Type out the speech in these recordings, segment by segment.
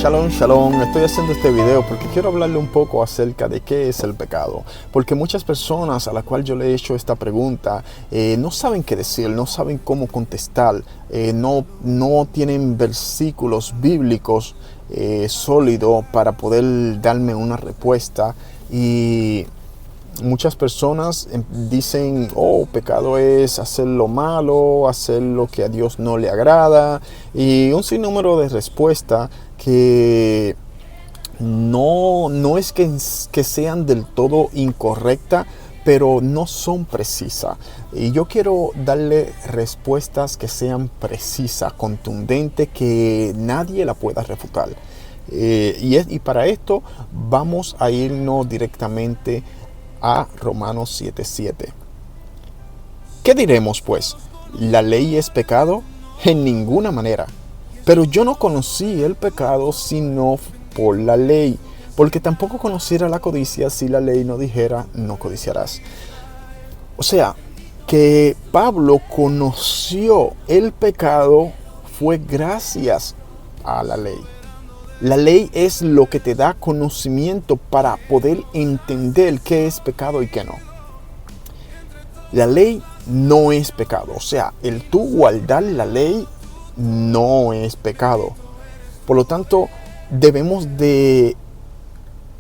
Shalom, shalom. Estoy haciendo este video porque quiero hablarle un poco acerca de qué es el pecado. Porque muchas personas a las cuales yo le he hecho esta pregunta no saben qué decir, no saben cómo contestar, no tienen versículos bíblicos sólidos para poder darme una respuesta. Y muchas personas dicen, pecado es hacer lo malo, hacer lo que a Dios no le agrada, y un sinnúmero de respuestas que no es que sean del todo incorrectas, pero no son precisas. Y yo quiero darle respuestas que sean precisas, contundentes, que nadie la pueda refutar. Y para esto vamos a irnos directamente a Romanos 7:7. ¿Qué diremos pues? ¿La ley es pecado? En ninguna manera. Pero yo no conocí el pecado sino por la ley, porque tampoco conociera la codicia si la ley no dijera no codiciarás. O sea, que Pablo conoció el pecado fue gracias a la ley. La ley es lo que te da conocimiento para poder entender qué es pecado y qué no. La ley no es pecado. O sea, el tú guardar la ley no es pecado. Por lo tanto, debemos de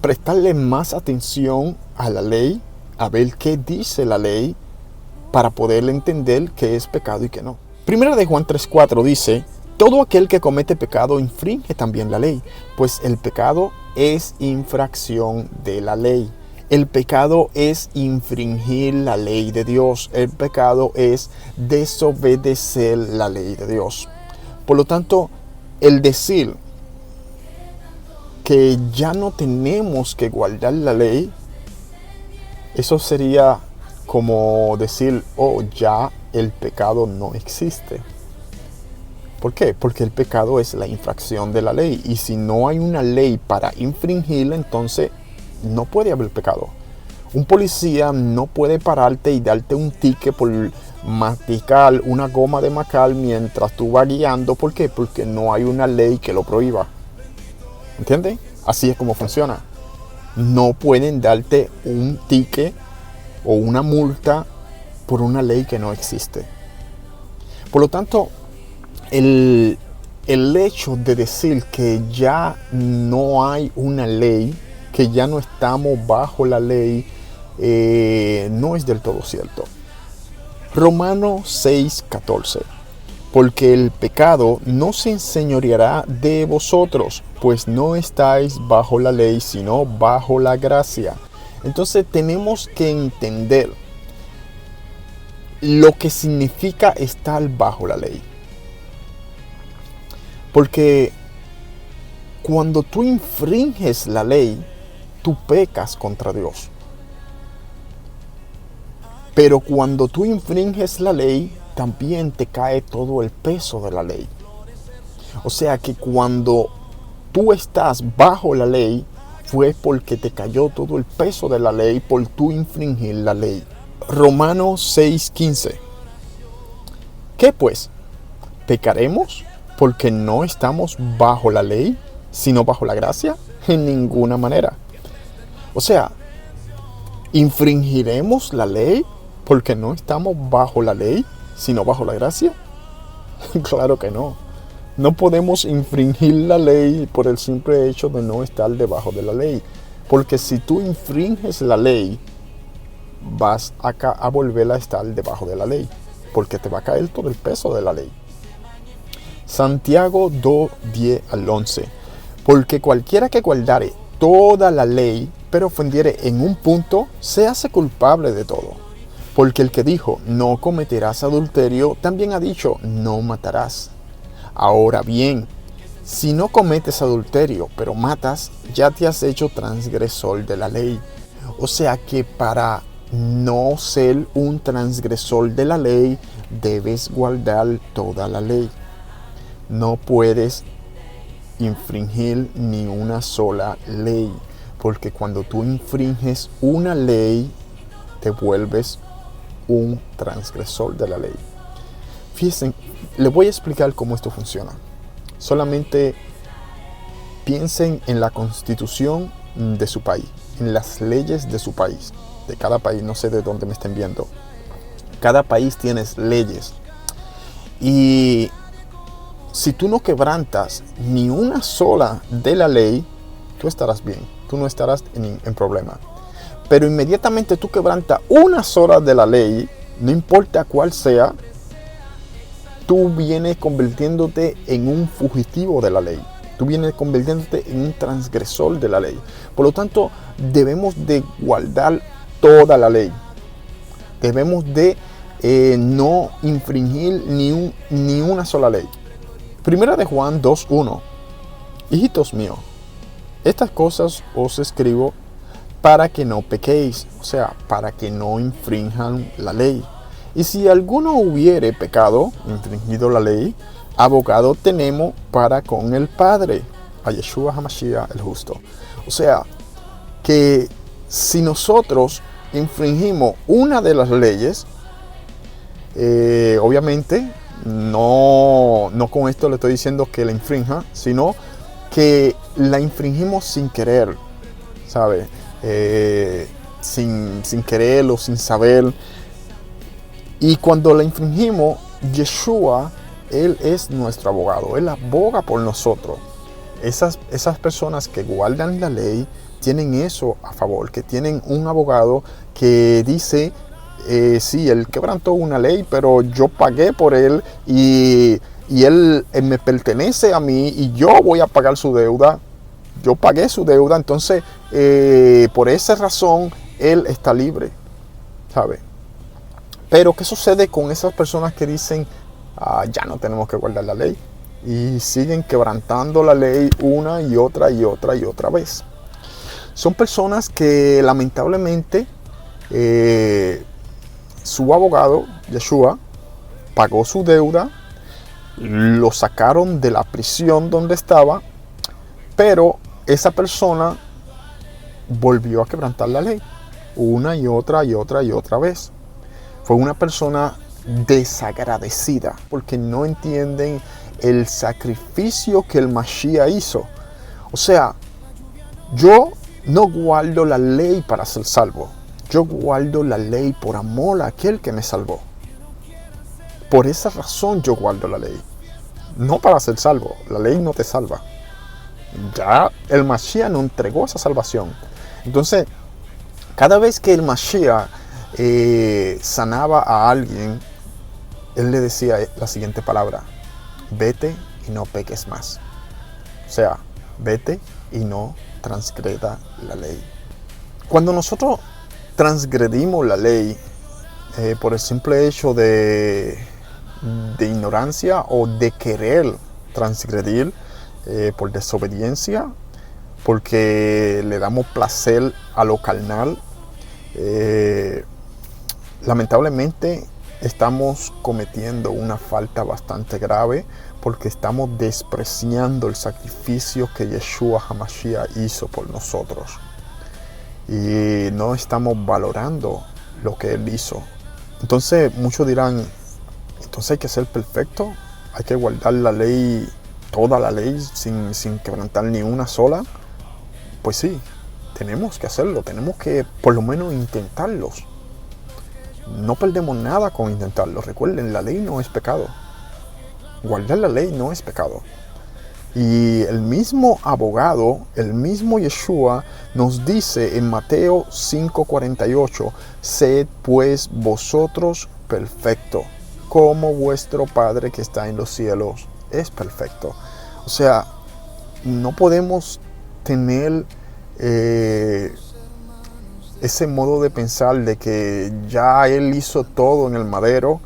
prestarle más atención a la ley, a ver qué dice la ley, para poder entender qué es pecado y qué no. Primera de Juan 3:4 dice: todo aquel que comete pecado infringe también la ley, pues el pecado es infracción de la ley. El pecado es infringir la ley de Dios. El pecado es desobedecer la ley de Dios. Por lo tanto, el decir que ya no tenemos que guardar la ley, eso sería como decir, ya el pecado no existe. ¿Por qué? Porque el pecado es la infracción de la ley. Y si no hay una ley para infringirla, entonces no puede haber pecado. Un policía no puede pararte y darte un ticket por masticar una goma de macal mientras tú vas guiando. ¿Por qué? Porque no hay una ley que lo prohíba. ¿Entiendes? Así es como funciona. No pueden darte un ticket o una multa por una ley que no existe. Por lo tanto, el hecho de decir que ya no hay una ley, que ya no estamos bajo la ley, no es del todo cierto. Romanos 6:14. Porque el pecado no se enseñoreará de vosotros, pues no estáis bajo la ley, sino bajo la gracia. Entonces tenemos que entender lo que significa estar bajo la ley. Porque cuando tú infringes la ley, tú pecas contra Dios. Pero cuando tú infringes la ley, también te cae todo el peso de la ley. O sea que cuando tú estás bajo la ley, fue porque te cayó todo el peso de la ley por tú infringir la ley. Romanos 6:15. ¿Qué pues? ¿Pecaremos porque no estamos bajo la ley, sino bajo la gracia? En ninguna manera. O sea, ¿infringiremos la ley porque no estamos bajo la ley, sino bajo la gracia? Claro que no. No podemos infringir la ley por el simple hecho de no estar debajo de la ley. Porque si tú infringes la ley, vas a volver a estar debajo de la ley. Porque te va a caer todo el peso de la ley. Santiago 2:10-11. Porque cualquiera que guardare toda la ley, pero ofendiere en un punto, se hace culpable de todo. Porque el que dijo, no cometerás adulterio, también ha dicho, no matarás. Ahora bien, si no cometes adulterio, pero matas, ya te has hecho transgresor de la ley. O sea que para no ser un transgresor de la ley, debes guardar toda la ley. No puedes infringir ni una sola ley, porque cuando tú infringes una ley, te vuelves un transgresor de la ley. Fíjense, les voy a explicar cómo esto funciona. Solamente piensen en la constitución de su país, en las leyes de su país, de cada país, no sé de dónde me estén viendo. Cada país tiene leyes. Y si tú no quebrantas ni una sola de la ley, tú estarás bien, tú no estarás en problema. Pero inmediatamente tú quebrantas una sola de la ley, no importa cuál sea, tú vienes convirtiéndote en un fugitivo de la ley. Tú vienes convirtiéndote en un transgresor de la ley. Por lo tanto, debemos de guardar toda la ley. Debemos de no infringir ni una sola ley. Primera de Juan 2:1. Hijitos míos, estas cosas os escribo para que no pequéis, o sea, para que no infrinjan la ley. Y si alguno hubiere pecado, infringido la ley, abogado tenemos para con el Padre, a Yeshua HaMashiach el justo. O sea, que si nosotros infringimos una de las leyes, obviamente no con esto le estoy diciendo que la infrinja, sino que la infringimos sin querer, ¿sabe? Sin querer o sin saber. Y cuando la infringimos, Yeshua, Él es nuestro abogado. Él aboga por nosotros. Esas personas que guardan la ley tienen eso a favor, que tienen un abogado que dice, sí, él quebrantó una ley, pero yo pagué por él y él me pertenece a mí y yo voy a pagar su deuda. Yo pagué su deuda, entonces por esa razón él está libre, ¿sabe? Pero ¿qué sucede con esas personas que dicen, ya no tenemos que guardar la ley? Y siguen quebrantando la ley una y otra y otra y otra vez. Son personas que lamentablemente su abogado, Yeshua, pagó su deuda, lo sacaron de la prisión donde estaba, pero esa persona volvió a quebrantar la ley una y otra y otra y otra vez. Fue una persona desagradecida porque no entienden el sacrificio que el Mashiach hizo. O sea, yo no guardo la ley para ser salvo. Yo guardo la ley por amor a aquel que me salvó. Por esa razón yo guardo la ley. No para ser salvo. La ley no te salva. Ya el Mashiach nos entregó esa salvación. Entonces, cada vez que el Mashiach sanaba a alguien, él le decía la siguiente palabra: vete y no peques más. O sea, vete y no transgreda la ley. Cuando nosotros transgredimos la ley por el simple hecho de ignorancia o de querer transgredir, por desobediencia, porque le damos placer a lo carnal, lamentablemente estamos cometiendo una falta bastante grave porque estamos despreciando el sacrificio que Yeshua HaMashiach hizo por nosotros y no estamos valorando lo que Él hizo. Entonces muchos dirán, entonces hay que ser perfecto, hay que guardar la ley, toda la ley sin quebrantar ni una sola. Pues sí, tenemos que hacerlo, tenemos que por lo menos intentarlo. No perdemos nada con intentarlo. Recuerden, la ley no es pecado. Guardar la ley no es pecado. Y el mismo abogado, el mismo Yeshua, nos dice en Mateo 5:48, sed pues vosotros perfectos, como vuestro Padre que está en los cielos es perfecto. O sea, no podemos tener ese modo de pensar de que ya Él hizo todo en el madero,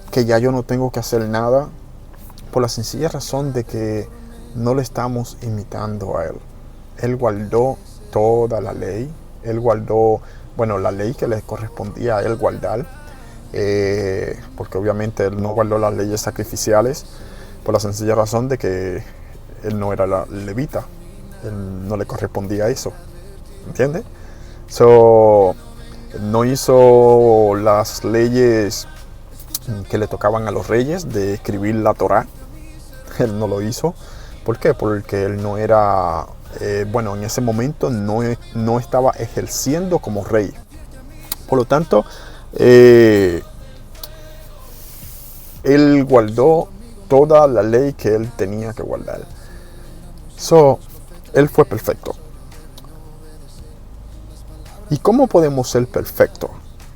que ya yo no tengo que hacer nada, por la sencilla razón de que no le estamos imitando a Él. Él guardó toda la ley, Él guardó, la ley que le correspondía a Él guardar, porque obviamente Él no guardó las leyes sacrificiales, por la sencilla razón de que Él no era la levita, Él no le correspondía eso, ¿entiendes? No hizo las leyes que le tocaban a los reyes de escribir la Torá. Él no lo hizo ¿Por qué? Porque él no era, en ese momento no estaba ejerciendo como rey. Por lo tanto, él guardó toda la ley que él tenía que guardar. Él fue perfecto. ¿Y cómo podemos ser perfectos?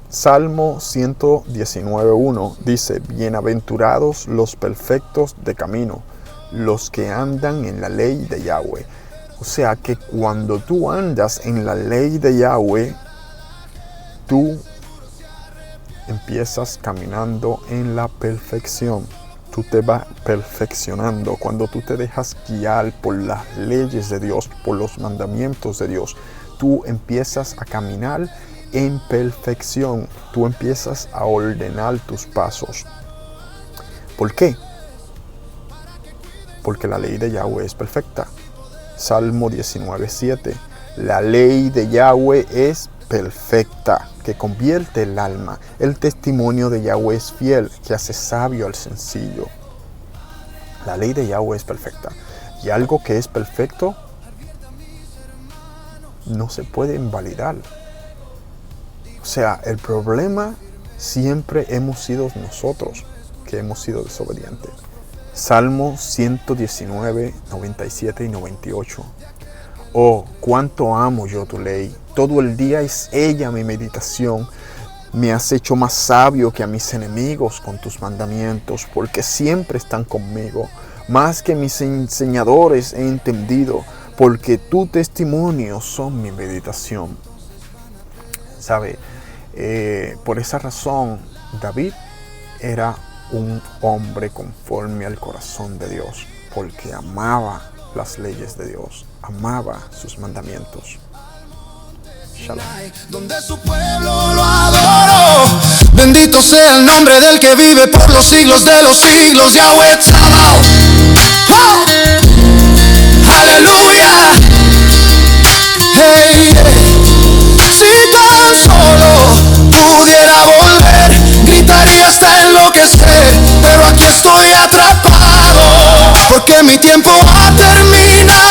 Salmo 119:1 dice: bienaventurados los perfectos de camino, los que andan en la ley de Yahweh. O sea que cuando tú andas en la ley de Yahweh, tú empiezas caminando en la perfección. Tú te vas perfeccionando cuando tú te dejas guiar por las leyes de Dios, por los mandamientos de Dios. Tú empiezas a caminar en perfección. Tú empiezas a ordenar tus pasos. ¿Por qué? Porque la ley de Yahweh es perfecta. Salmo 19:7. La ley de Yahweh es perfecta, que convierte el alma. El testimonio de Yahweh es fiel, que hace sabio al sencillo. La ley de Yahweh es perfecta. Y algo que es perfecto no se puede invalidar. O sea, el problema siempre hemos sido nosotros, que hemos sido desobedientes. Salmo 119, 97 y 98. Oh, cuánto amo yo tu ley. Todo el día es ella mi meditación. Me has hecho más sabio que a mis enemigos con tus mandamientos, porque siempre están conmigo. Más que mis enseñadores he entendido, porque tus testimonios son mi meditación. ¿Sabe? Por esa razón, David era un hombre conforme al corazón de Dios, porque amaba las leyes de Dios, amaba sus mandamientos. Shalom. Donde su pueblo lo adoró. Bendito sea el nombre del que vive por los siglos de los siglos, Yahweh Tzabaoth. ¡Oh! Aleluya. Hey, hey. Si tan solo pudiera volver, gritaría hasta enloquecer, pero aquí estoy atrapado, porque mi tiempo ha terminado.